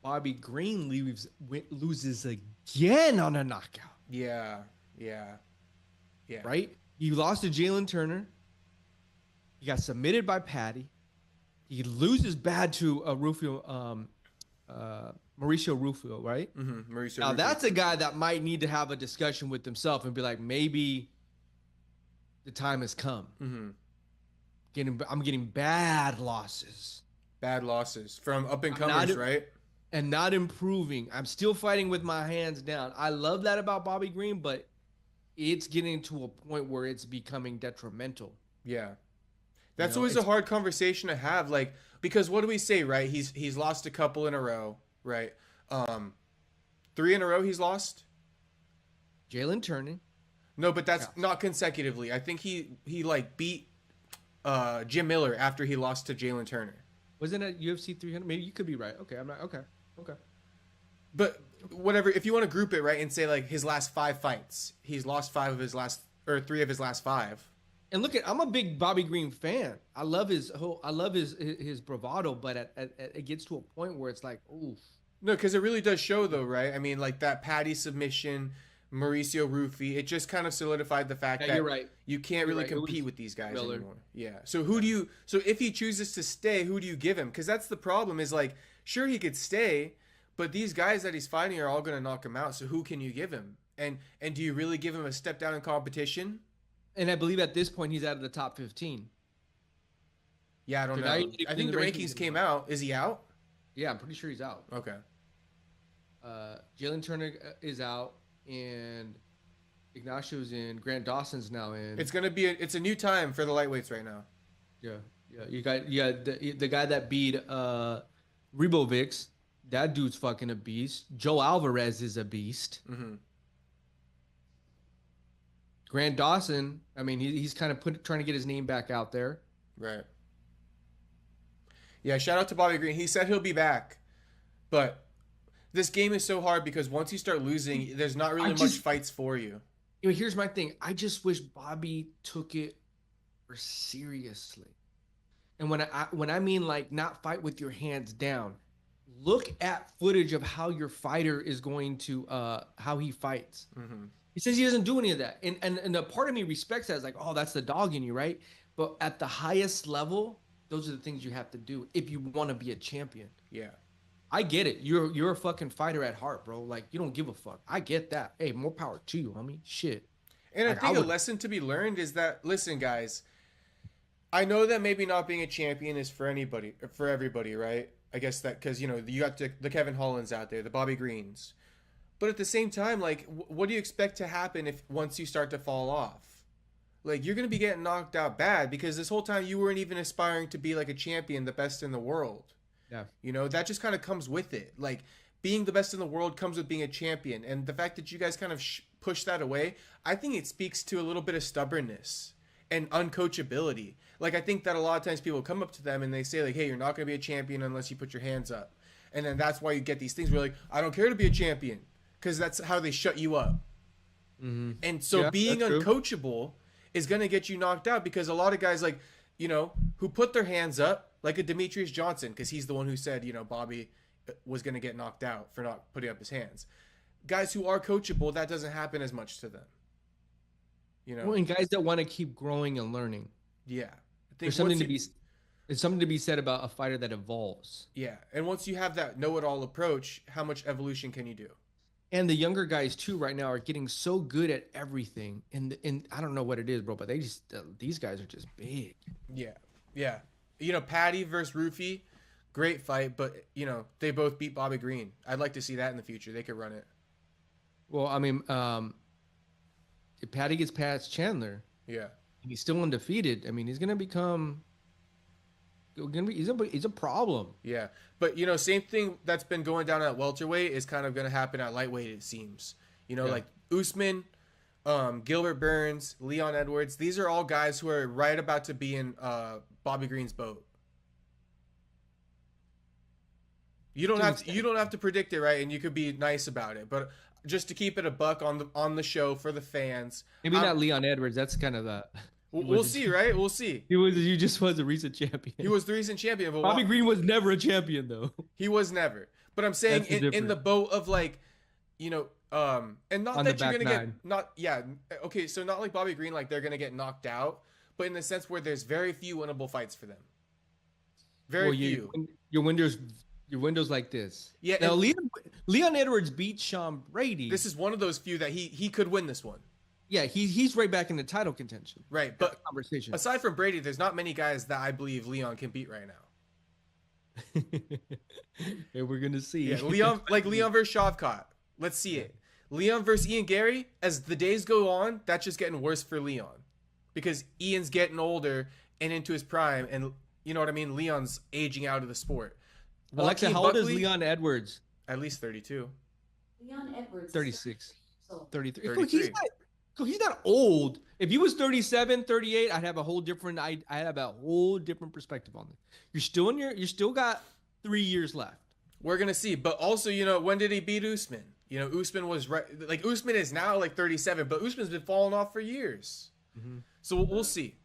Bobby Green loses again on a knockout. Yeah, yeah, yeah. Right? He lost to Jalen Turner. He got submitted by Patty. He loses bad to Mauricio Ruffy, right? Mauricio Now Ruffy. that's a guy that might need to have a discussion with himself and be like, maybe the time has come. I'm getting bad losses. Bad losses from up and comers, right? And not improving. I'm still fighting with my hands down. I love that about Bobby Green, but it's getting to a point where it's becoming detrimental. Yeah. That's always a hard conversation to have, like, because what do we say, right? He's lost a couple in a row, right? 3 in a row he's lost. Jalen Turner. No, but that's not consecutively. I think he like beat Jim Miller after he lost to Jalen Turner. Wasn't it UFC 300? Maybe you could be right. Okay, I'm not. Okay. But whatever, if you want to group it, right, and say like his last 5 fights, he's lost 5 of his last, or 3 of his last 5. And look I'm a big Bobby Green fan. I love his bravado, but it gets to a point where it's like, oof. No, because it really does show, though, right? I mean, like that Patty submission, Mauricio Ruffy, it just kind of solidified the fact that you're right. You can't really compete with these guys Miller. anymore. Yeah. So so if he chooses to stay, who do you give him? Because that's the problem. Is like, sure, he could stay, but these guys that he's fighting are all going to knock him out. So who can you give him? And do you really give him a step down in competition? And I believe at this point he's out of the top 15. Yeah, I don't know. I think the rankings came out. Is he out? Yeah, I'm pretty sure he's out. Okay. Jalen Turner is out, and Ignacio's in. Grant Dawson's now in. It's gonna be it's a new time for the lightweights right now. Yeah. You got the guy that beat Ribovics. That dude's fucking a beast. Joe Alvarez is a beast. Grant Dawson, I mean, he's kind of trying to get his name back out there. Right. Yeah, shout out to Bobby Green. He said he'll be back. But this game is so hard because once you start losing, there's not really much fights for you. Here's my thing. I just wish Bobby took it seriously. And when I mean like not fight with your hands down, look at footage of how your fighter is going to how he fights. He says he doesn't do any of that. And a part of me respects that. It's like, oh, that's the dog in you, right? But at the highest level, those are the things you have to do if you want to be a champion. Yeah. I get it. You're a fucking fighter at heart, bro. Like, you don't give a fuck. I get that. Hey, more power to you, homie. Shit. And I think a lesson to be learned is that, listen, guys, I know that maybe not being a champion is for everybody, right? I guess that because, you got the Kevin Hollands out there, the Bobby Greens. But at the same time, like, what do you expect to happen if once you start to fall off? Like, you're going to be getting knocked out bad because this whole time you weren't even aspiring to be like a champion, the best in the world. Yeah. That just kind of comes with it. Like, being the best in the world comes with being a champion. And the fact that you guys kind of push that away, I think it speaks to a little bit of stubbornness and uncoachability. Like, I think that a lot of times people come up to them and they say, like, hey, you're not going to be a champion unless you put your hands up. And then that's why you get these things where, like, I don't care to be a champion. Because that's how they shut you up. And so being uncoachable is going to get you knocked out because a lot of guys, like, who put their hands up, like a Demetrius Johnson, because he's the one who said, Bobby was going to get knocked out for not putting up his hands. Guys who are coachable, that doesn't happen as much to them. Well, and guys that want to keep growing and learning. Yeah. There's something to be said about a fighter that evolves. Yeah. And once you have that know-it-all approach, how much evolution can you do? And the younger guys too right now are getting so good at everything. And I don't know what it is, bro, but these guys are just big. Yeah. Yeah. Patty versus Ruffy, great fight, but they both beat Bobby Green. I'd like to see that in the future. They could run it. Well, I mean, if Patty gets past Chandler, yeah, and he's still undefeated, I mean, he's gonna become he's a problem. Yeah. But same thing that's been going down at welterweight is kind of going to happen at lightweight, it seems. Like Usman, Gilbert Burns, Leon Edwards, these are all guys who are right about to be in Bobby Green's boat. You don't have to predict it, right? And you could be nice about it, but just to keep it a buck on the show for the fans. Maybe not Leon Edwards. That's kind of We'll see, right? We'll see. He just was a recent champion. He was the recent champion, but Bobby Green was never a champion though. He was never. But I'm saying in the boat of like, you know, and not On that the you're back gonna nine. okay, so not like Bobby Green, like they're gonna get knocked out, but in the sense where there's very few winnable fights for them. Very few. Your windows like this. Yeah. Now Leon Edwards beat Sean Brady. This is one of those few that he could win this one. Yeah, he's right back in the title contention. Right, but conversation. Aside from Brady, there's not many guys that I believe Leon can beat right now. And we're gonna see. Yeah, Leon versus Shavkat. Let's see it. Leon versus Ian Gary. As the days go on, that's just getting worse for Leon, because Ian's getting older and into his prime, and you know what I mean. Leon's aging out of the sport. Alexa, how old is Leon Edwards? At least 32. Leon Edwards. 36. 33. 33. He's not old. If he was 37, 38, I'd have a whole different perspective on it. You still got 3 years left. We're gonna see, but also, you know, when did he beat Usman? You know, Usman was Usman is now like 37, but Usman's been falling off for years. Mm-hmm. So we'll see.